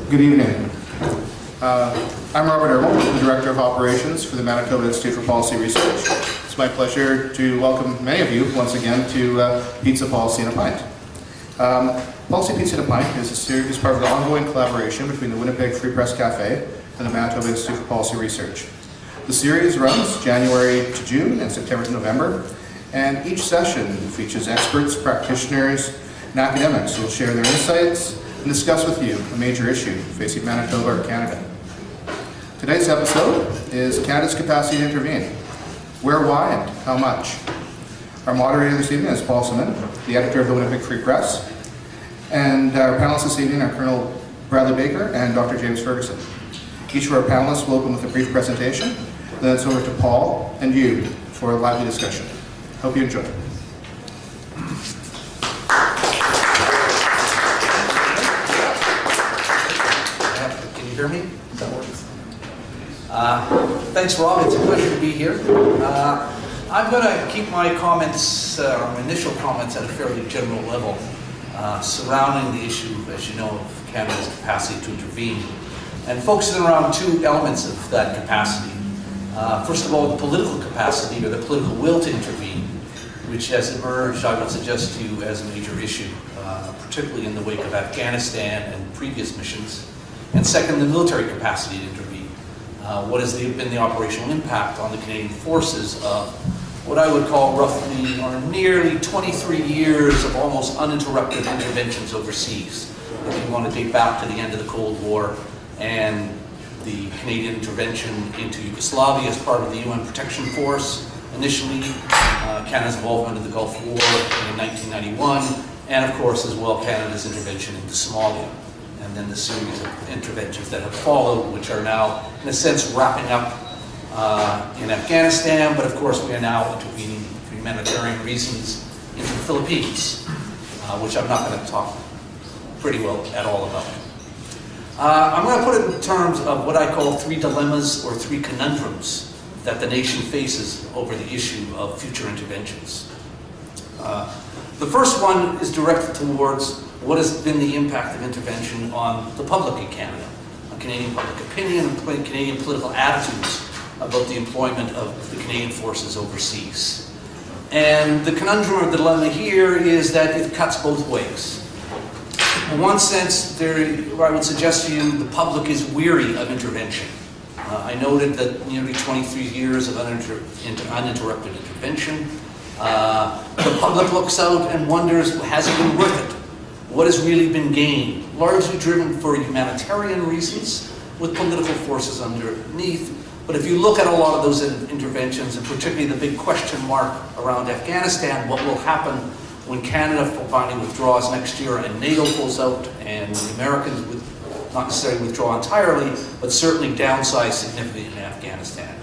Good evening. I'm Robert Erble, the Director of Operations for the Manitoba Institute for Policy Research. It's my pleasure to welcome many of you once again to Pizza, Policy, and a Pint. Policy, Pizza, and a Pint is a series part of the ongoing collaboration between the Winnipeg Free Press Cafe and the Manitoba Institute for Policy Research. The series runs January to June and September to November, and each session features experts, practitioners, and academics who will share their insights and discuss with you a major issue facing Manitoba or Canada. Today's episode is Canada's capacity to intervene. Where, why, and how much? Our moderator this evening is Paul Simon, the editor of the Winnipeg Free Press, and our panelists this evening are Colonel Bradley Baker and Dr. James Ferguson. Each of our panelists will open with a brief presentation, then it's over to Paul and you for a lively discussion. Hope you enjoy. Can you hear me? That works. Thanks, Rob. It's a pleasure to be here. I'm going to keep my comments, my initial comments, at a fairly general level surrounding the issue, as you know, of Canada's capacity to intervene, and focusing around two elements of that capacity. First of all, the political capacity, or the political will to intervene, which has emerged, I would suggest to you, as a major issue, particularly in the wake of Afghanistan and previous missions. And second, the military capacity to intervene. What has been the operational impact on the Canadian forces of what I would call roughly or nearly 23 years of almost uninterrupted interventions overseas. If you want to date back to the end of the Cold War and the Canadian intervention into Yugoslavia as part of the UN Protection Force, initially Canada's involvement in the Gulf War in 1991, and of course as well Canada's intervention into Somalia, and then the series of interventions that have followed, which are now in a sense wrapping up in Afghanistan, but of course we are now intervening for humanitarian reasons into the Philippines, which I'm not going to talk pretty well at all about. I'm going to put it in terms of what I call three dilemmas or three conundrums that the nation faces over the issue of future interventions. The first one is directed towards what has been the impact of intervention on the public in Canada, on Canadian public opinion and Canadian political attitudes about the employment of the Canadian forces overseas. And the conundrum or dilemma here is that it cuts both ways. In one sense, I would suggest to you the public is weary of intervention. I noted that nearly 23 years of uninterrupted intervention. The public looks out and wonders, has it been worth it? What has really been gained? Largely driven for humanitarian reasons with political forces underneath. But if you look at a lot of those interventions, and particularly the big question mark around Afghanistan, what will happen when Canada finally withdraws next year and NATO pulls out and the Americans would not necessarily withdraw entirely, but certainly downsize significantly in Afghanistan.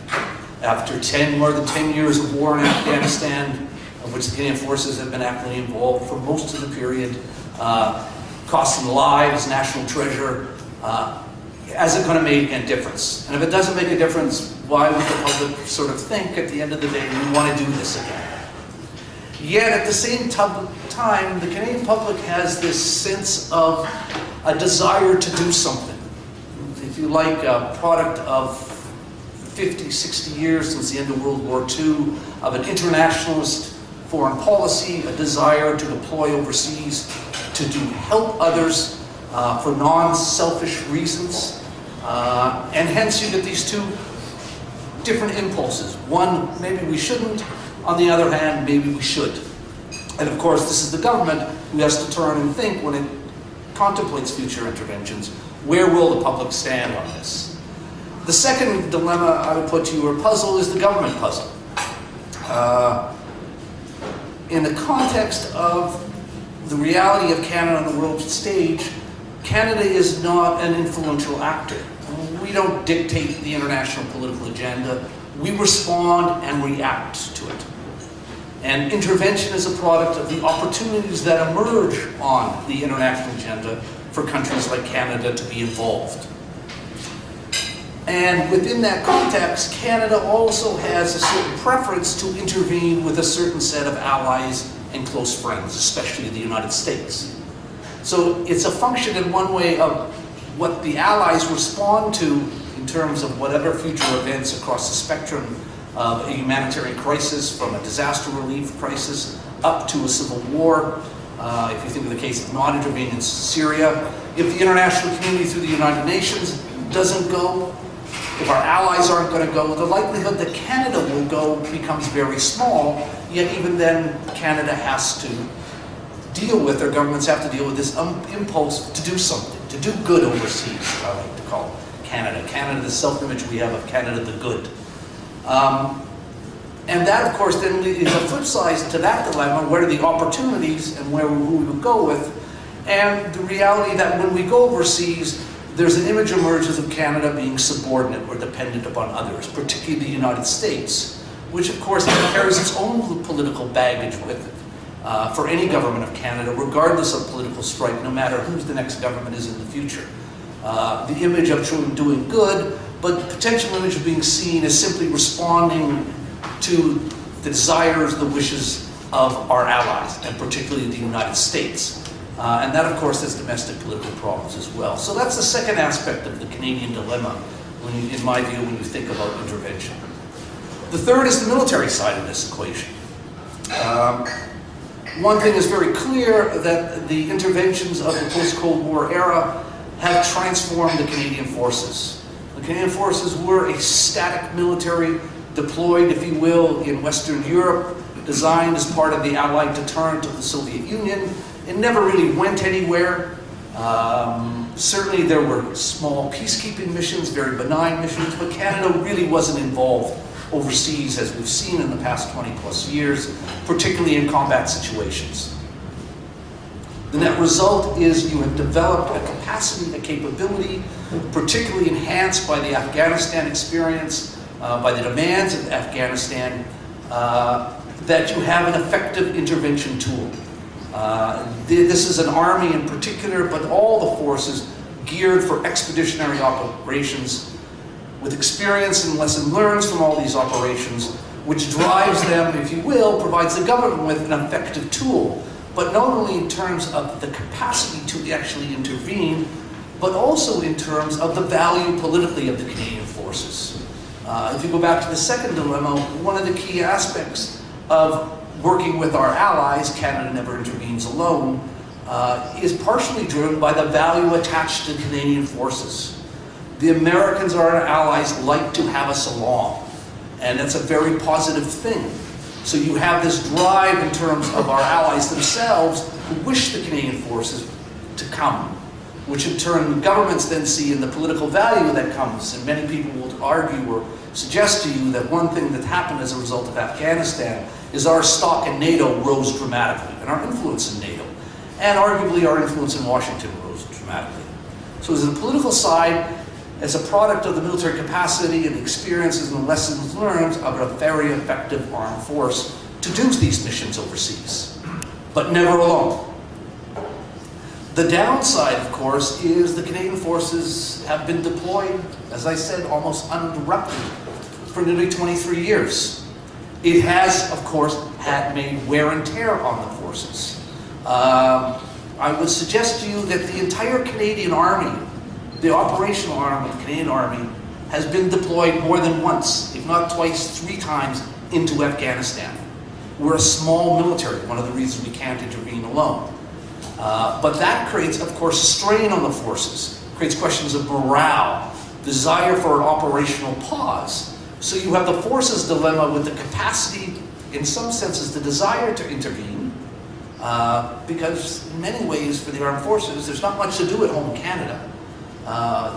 After more than 10 years of war in Afghanistan, of which the Canadian forces have been actively involved for most of the period, costing lives, national treasure, is it going to make a difference? And if it doesn't make a difference, why would the public sort of think at the end of the day we want to do this again? Yet at the same time, the Canadian public has this sense of a desire to do something. If you like, a product of 50, 60 years since the end of World War II, of an internationalist foreign policy, a desire to deploy overseas, to help others for non-selfish reasons. And hence you get these two different impulses. One, maybe we shouldn't. On the other hand, maybe we should. And of course, this is the government who has to turn and think when it contemplates future interventions, where will the public stand on this? The second dilemma I would put to you, or puzzle, is the government puzzle. In the context of the reality of Canada on the world stage, Canada is not an influential actor. We don't dictate the international political agenda. We respond and react to it. And intervention is a product of the opportunities that emerge on the international agenda for countries like Canada to be involved. And within that context, Canada also has a certain preference to intervene with a certain set of allies and close friends, especially the United States. So it's a function in one way of what the Allies respond to in terms of whatever future events across the spectrum of a humanitarian crisis, from a disaster relief crisis up to a civil war. If you think of the case of not intervening in Syria, if the international community through the United Nations doesn't go, if our allies aren't going to go, the likelihood that Canada will go becomes very small, yet even then Canada has to deal with, or governments have to deal with this impulse to do something, to do good overseas, I like to call Canada. Canada, the self-image we have of Canada the good. And that, of course, then is a flip side to that dilemma. Where are the opportunities and who we would go with? And the reality that when we go overseas, there's an image emerges of Canada being subordinate or dependent upon others, particularly the United States, which, of course, carries its own political baggage with it. For any government of Canada, regardless of political stripe, no matter who the next government is in the future. The image of truly doing good, but the potential image of being seen as simply responding to the desires, the wishes of our allies, and particularly the United States. And that, of course, has domestic political problems as well. So that's the second aspect of the Canadian dilemma, in my view, when you think about intervention. The third is the military side of this equation. One thing is very clear, that the interventions of the post-Cold War era have transformed the Canadian forces. The Canadian forces were a static military deployed, if you will, in Western Europe, designed as part of the Allied deterrent of the Soviet Union. It never really went anywhere. Certainly there were small peacekeeping missions, very benign missions, but Canada really wasn't involved overseas, as we've seen in the past 20 plus years, particularly in combat situations. The net result is you have developed a capacity, a capability, particularly enhanced by the Afghanistan experience, by the demands of Afghanistan, that you have an effective intervention tool. This is an army in particular, but all the forces geared for expeditionary operations, with experience and lesson learned from all these operations, which drives them, if you will, provides the government with an effective tool, but not only in terms of the capacity to actually intervene, but also in terms of the value politically of the Canadian forces. If you go back to the second dilemma, one of the key aspects of working with our allies, Canada never intervenes alone, is partially driven by the value attached to Canadian forces. The Americans, our allies, like to have us along, and that's a very positive thing. So you have this drive in terms of our allies themselves who wish the Canadian forces to come, which in turn governments then see in the political value that comes. And many people will argue or suggest to you that one thing that happened as a result of Afghanistan is our stock in NATO rose dramatically, and our influence in NATO, and arguably our influence in Washington rose dramatically. So as a political side, as a product of the military capacity and the experiences and lessons learned of a very effective armed force to do these missions overseas, but never alone. The downside, of course, is the Canadian forces have been deployed, as I said, almost uninterrupted for nearly 23 years. It has, of course, had made wear and tear on the forces. I would suggest to you that the entire Canadian Army, the operational arm of the Canadian Army, has been deployed more than once, if not twice, 3 times into Afghanistan. We're a small military, one of the reasons we can't intervene alone. But that creates, of course, strain on the forces, creates questions of morale, desire for an operational pause. So you have the forces dilemma with the capacity, in some senses, the desire to intervene, because in many ways for the armed forces, there's not much to do at home in Canada.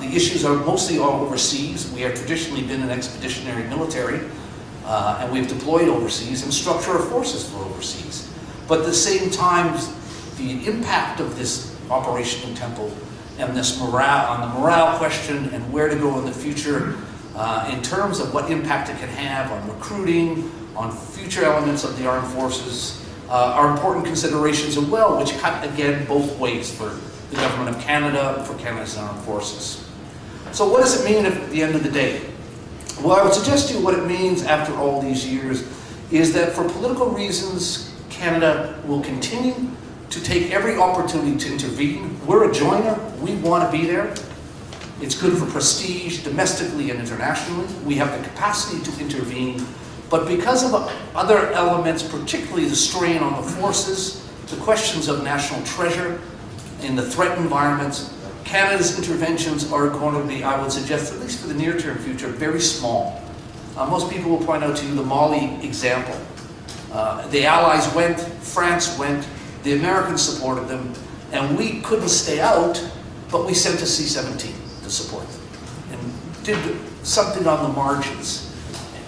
The issues are mostly all overseas. We have traditionally been an expeditionary military, and we've deployed overseas and structure our forces for overseas. But at the same time, the impact of this operational tempo and this morale, on the morale question and where to go in the future, in terms of what impact it can have on recruiting, on future elements of the armed forces, are important considerations as well, which cut again both ways for the Government of Canada, for Canada's armed forces. So what does it mean at the end of the day? Well, I would suggest to you what it means after all these years is that for political reasons, Canada will continue to take every opportunity to intervene. We're a joiner. We want to be there. It's good for prestige domestically and internationally. We have the capacity to intervene, but because of other elements, particularly the strain on the forces, the questions of national treasure in the threat environments, Canada's interventions are going to be, I would suggest, at least for the near-term future, very small. Most people will point out to you the Mali example. The Allies went, France went, the Americans supported them, and we couldn't stay out, but we sent a C-17 to support them and did something on the margins.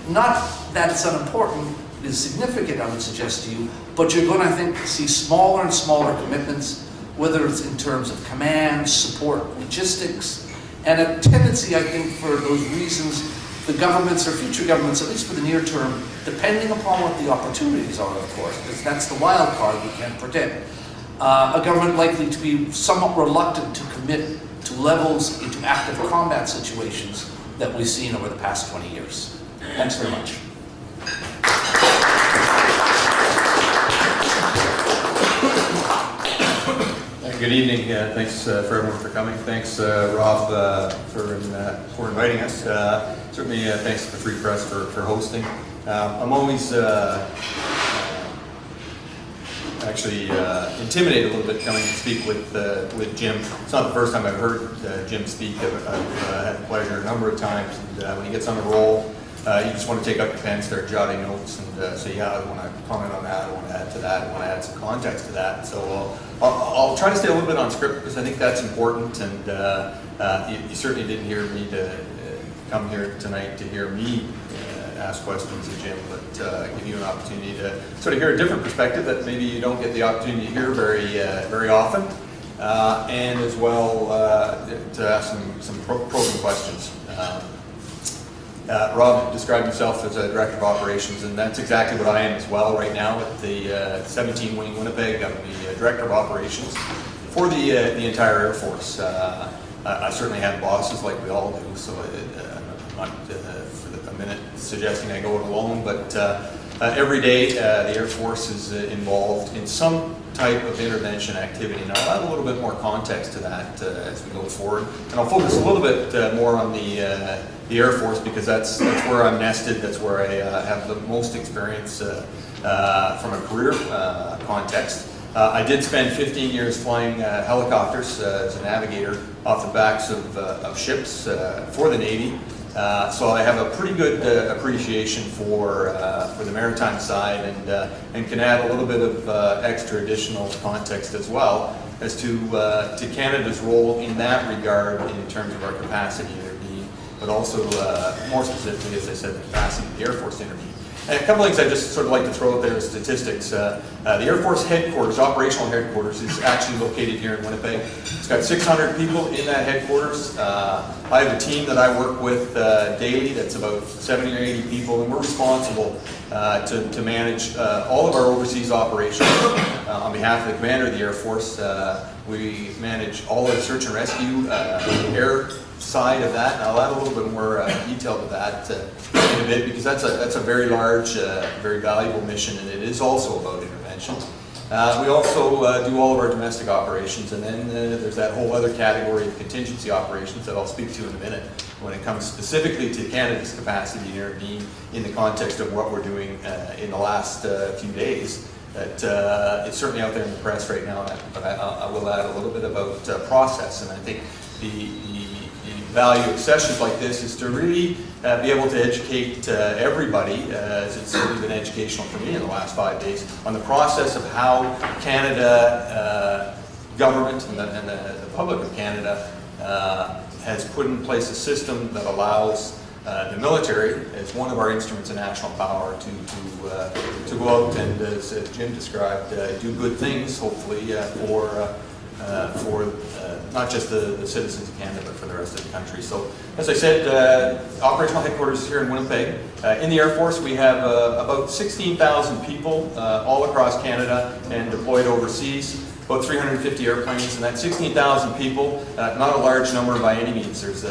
Not that it's unimportant, it is significant, I would suggest to you, but you're going to, I think, see smaller and smaller commitments, whether it's in terms of command, support, logistics, and a tendency, I think, for those reasons, the governments or future governments, at least for the near term, depending upon what the opportunities are, of course, because that's the wild card we can't predict, a government likely to be somewhat reluctant to commit to levels into active combat situations that we've seen over the past 20 years. Thanks very much. Good evening. Thanks for everyone for coming. Thanks, Rob, for inviting us. Certainly, thanks to the Free Press for hosting. I'm always actually intimidated a little bit coming to speak with Jim. It's not the first time I've heard Jim speak. I've had the pleasure a number of times, and when he gets on the roll, you just want to take up your pen, start jotting notes, and say, yeah, I want to comment on that, I want to add to that, I want to add some context to that. So I'll try to stay a little bit on script because I think that's important, and you certainly didn't hear me come here tonight to hear me ask questions of Jim, but give you an opportunity to sort of hear a different perspective that maybe you don't get the opportunity to hear very often, and as well to ask some probing questions. Rob described himself as a director of operations, and that's exactly what I am as well right now at the 17 Wing Winnipeg. I'm the director of operations for the entire Air Force. I certainly have bosses like we all do, so I'm not for a minute suggesting I go it alone, but every day the Air Force is involved in some type of intervention activity. Now I'll add a little bit more context to that as we go forward, and I'll focus a little bit more on the Air Force because that's where I'm nested, that's where I have the most experience from a career context. I did spend 15 years flying helicopters as a navigator off the backs of ships for the Navy. So I have a pretty good appreciation for the maritime side, and can add a little bit of extra additional context as well as to Canada's role in that regard in terms of our capacity to intervene, but also more specifically, as I said, the capacity of the Air Force to intervene. And a couple of things I just sort of like to throw out there as statistics. The Air Force headquarters, operational headquarters, is actually located here in Winnipeg. It's got 600 people in that headquarters. I have a team that I work with daily that's about 70 or 80 people, and we're responsible to manage all of our overseas operations on behalf of the commander of the Air Force. We manage all of the search and rescue, air side of that, and I'll add a little bit more detail to that in a bit, because that's a very large, very valuable mission, and it is also about intervention. We also do all of our domestic operations, and then there's that whole other category of contingency operations that I'll speak to in a minute when it comes specifically to Canada's capacity to intervene in the context of what we're doing in the last few days. That it's certainly out there in the press right now, but I will add a little bit about process, and I think the value of sessions like this is to really be able to educate everybody, as it's certainly been educational for me in the last 5 days, on the process of how Canada, government and the public of Canada has put in place a system that allows the military, as one of our instruments of national power, to go out and, as Jim described, do good things, hopefully, for not just the citizens of Canada, but for the rest of the country. So, as I said, operational headquarters is here in Winnipeg. In the Air Force, we have about 16,000 people all across Canada and deployed overseas. About 350 airplanes, and that 16,000 people, not a large number by any means. There's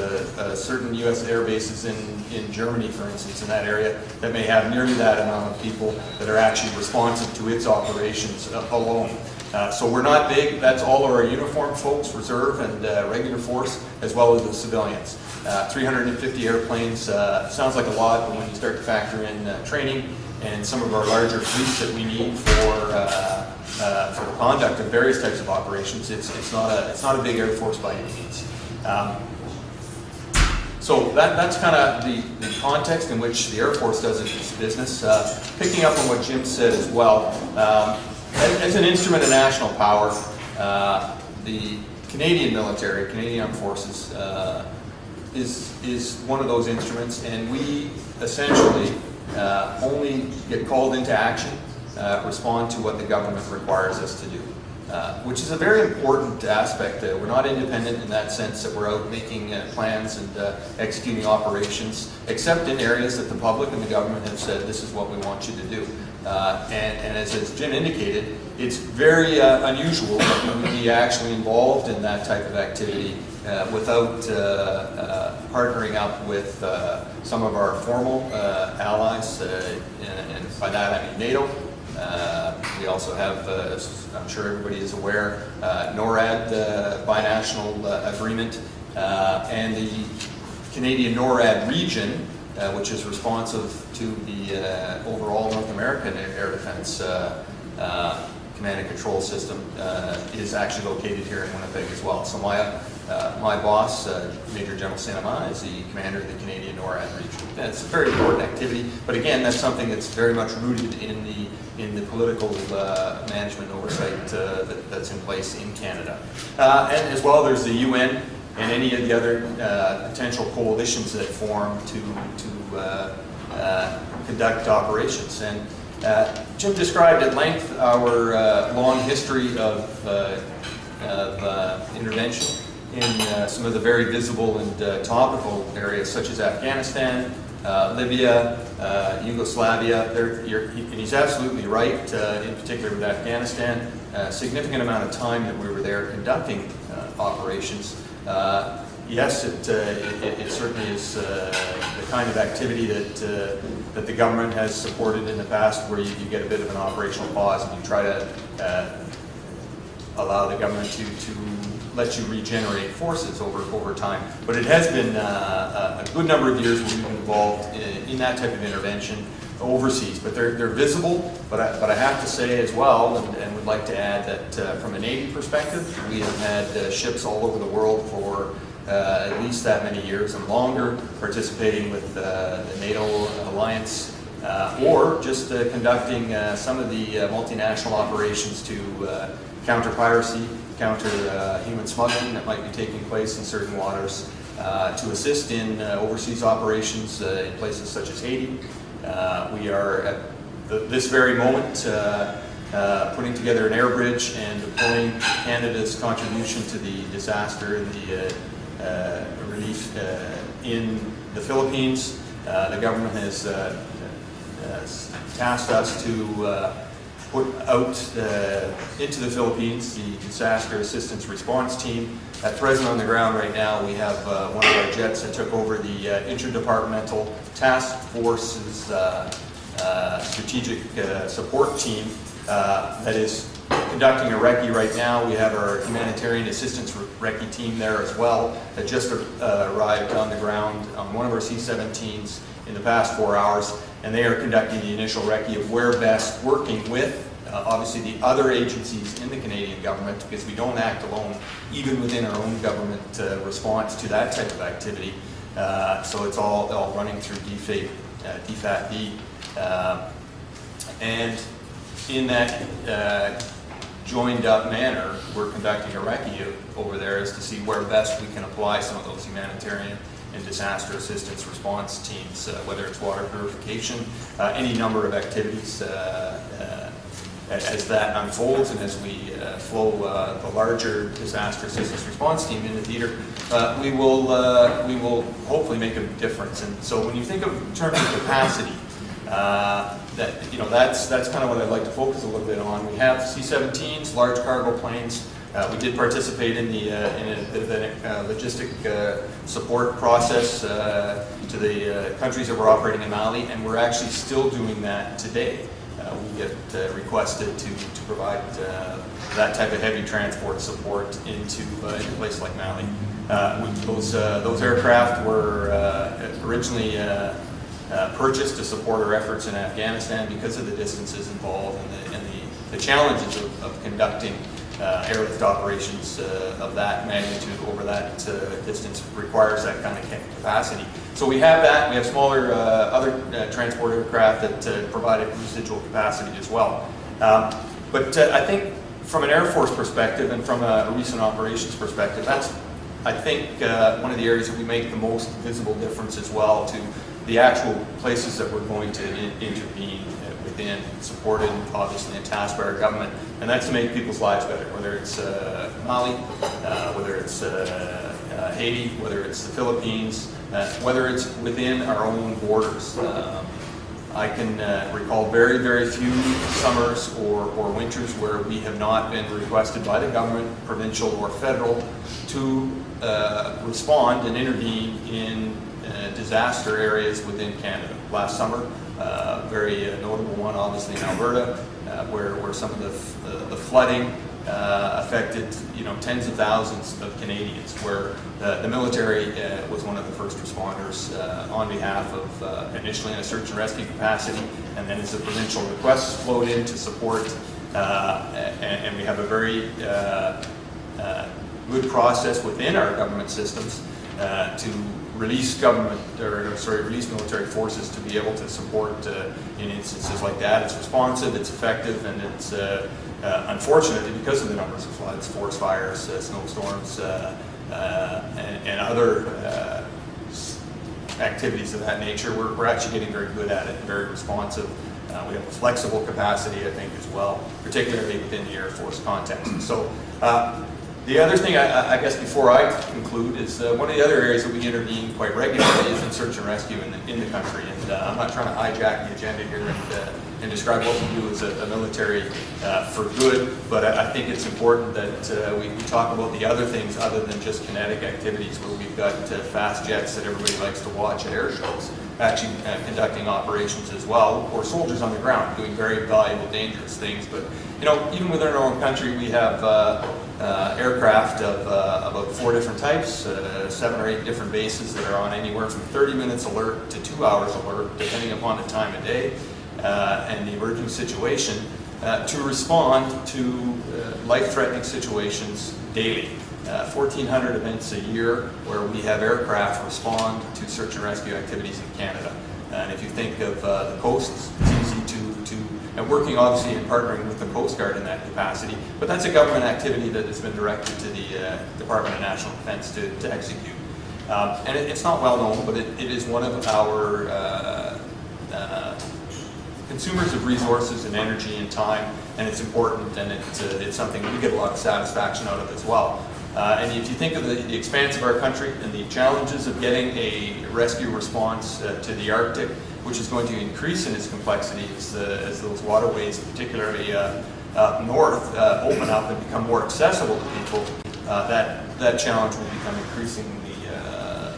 certain U.S. air bases in Germany, for instance, in that area, that may have nearly that amount of people that are actually responsive to its operations alone. So we're not big. That's all of our uniformed folks, reserve and regular force, as well as the civilians. 350 airplanes sounds like a lot, but when you start to factor in training and some of our larger fleets that we need for the conduct of various types of operations, it's not a big Air Force by any means. So that's kind of the context in which the Air Force does its business. Picking up on what Jim said as well, as an instrument of national power, the Canadian military, Canadian Armed Forces, is one of those instruments, and we essentially only get called into action, respond to what the government requires us to do. Which is a very important aspect. We're not independent in that sense that we're out making plans and executing operations, except in areas that the public and the government have said, this is what we want you to do. And as Jim indicated, it's very unusual that we would be actually involved in that type of activity without partnering up with some of our formal allies, and by that I mean NATO. We also have, as I'm sure everybody is aware, NORAD binational agreement, and the Canadian NORAD region, which is responsive to the overall North American air defense command and control system, is actually located here in Winnipeg as well. So my boss, Major General St. Amand, is the commander of the Canadian NORAD region. That's a very important activity, but again, that's something that's very much rooted in the political management oversight that's in place in Canada. And as well, there's the UN and any of the other potential coalitions that form to conduct operations. And Jim described at length our long history of intervention in some of the very visible and topical areas such as Afghanistan, Libya, Yugoslavia. And he's absolutely right, in particular with Afghanistan. A significant amount of time that we were there conducting operations. Yes, it certainly is the kind of activity that the government has supported in the past, where you get a bit of an operational pause and you try to allow the government to let you regenerate forces over time. But it has been a good number of years where we've been involved in that type of intervention overseas. But they're visible, but I have to say as well, and would like to add that from a Navy perspective, we have had ships all over the world for at least that many years and longer, participating with the NATO alliance, or just conducting some of the multinational operations to counter piracy, counter human smuggling that might be taking place in certain waters, to assist in overseas operations in places such as Haiti. We are at this very moment putting together an air bridge and deploying Canada's contribution to the disaster and the relief in the Philippines. The government has tasked us to put out into the Philippines the disaster assistance response team. At present on the ground right now, we have one of our jets that took over the interdepartmental task force's strategic support team that is conducting a recce right now. We have our humanitarian assistance recce team there as well that just arrived on the ground on one of our C-17s in the past 4 hours, and they are conducting the initial recce of where best, working with obviously the other agencies in the Canadian government, because we don't act alone even within our own government response to that type of activity. So it's all running through DFAT-B. And in that joined up manner, we're conducting a recce over there as to see where best we can apply some of those humanitarian and disaster assistance response teams, whether it's water purification, any number of activities. As that unfolds and as we flow the larger disaster assistance response team into theater, we will hopefully make a difference. And so when you think of in terms of capacity, that's kind of what I'd like to focus a little bit on. We have C-17s, large cargo planes. We did participate in a bit of a logistic support process to the countries that were operating in Mali, and we're actually still doing that today. We get requested to provide that type of heavy transport support into a place like Mali. Those aircraft were originally purchased to support our efforts in Afghanistan because of the distances involved and the challenges of conducting airlift operations of that magnitude over that distance requires that kind of capacity. So we have that. We have smaller other transport aircraft that provided residual capacity as well. But I think from an Air Force perspective and from a recent operations perspective, that's, I think, one of the areas that we make the most visible difference as well to the actual places that we're going to intervene within, supported obviously and tasked by our government, and that's to make people's lives better, whether it's Mali, whether it's Haiti, whether it's the Philippines, whether it's within our own borders. I can recall very, very few summers or winters where we have not been requested by the government, provincial or federal, to respond and intervene in disaster areas within Canada. Last summer, very notable one obviously in Alberta, where some of the flooding affected tens of thousands of Canadians, where the military was one of the first responders on behalf of initially in a search and rescue capacity, and then as the provincial requests flowed in to support, and we have a very good process within our government systems to release release military forces to be able to support in instances like that. It's responsive, it's effective, and it's unfortunately, because of the numbers of floods, forest fires, snowstorms, and other activities of that nature, we're actually getting very good at it, very responsive. We have a flexible capacity, I think, as well, particularly within the Air Force context. So the other thing, I guess, before I conclude, is one of the other areas that we intervene quite regularly is in search and rescue in the country. And I'm not trying to hijack the agenda here and describe what we do as a military for good, but I think it's important that we talk about the other things other than just kinetic activities, where we've got fast jets that everybody likes to watch at air shows, actually conducting operations as well, or soldiers on the ground doing very valuable, dangerous things. But even within our own country, we have aircraft of about 4 different types, 7 or 8 different bases that are on anywhere from 30 minutes alert to 2 hours alert, depending upon the time of day and the emerging situation, to respond to life-threatening situations daily. 1,400 events a year where we have aircraft respond to search and rescue activities in Canada. And if you think of the coasts, it's easy and working obviously and partnering with the Coast Guard in that capacity, but that's a government activity that has been directed to the Department of National Defence to execute. And it's not well known, but it is one of our consumers of resources and energy and time, and it's important, and it's something we get a lot of satisfaction out of as well. And if you think of the expanse of our country and the challenges of getting a rescue response to the Arctic, which is going to increase in its complexity as those waterways, particularly up north, open up and become more accessible to people, that challenge will become increasingly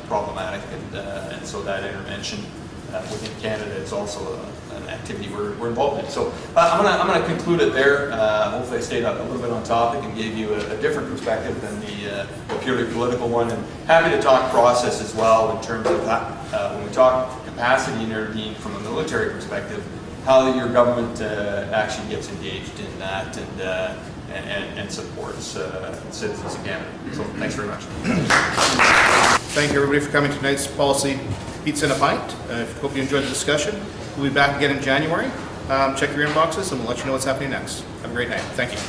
problematic, and so that intervention within Canada is also an activity we're involved in. So I'm gonna conclude it there. Hopefully I stayed a little bit on topic and gave you a different perspective than the purely political one, and happy to talk process as well in terms of when we talk capacity and intervene from a military perspective, how your government actually gets engaged in that and supports citizens of Canada. So thanks very much. Thank you, everybody, for coming to tonight's Policy Pizza and a Pint. Hope you enjoyed the discussion. We'll be back again in January. Check your inboxes and we'll let you know what's happening next. Have a great night. Thank you.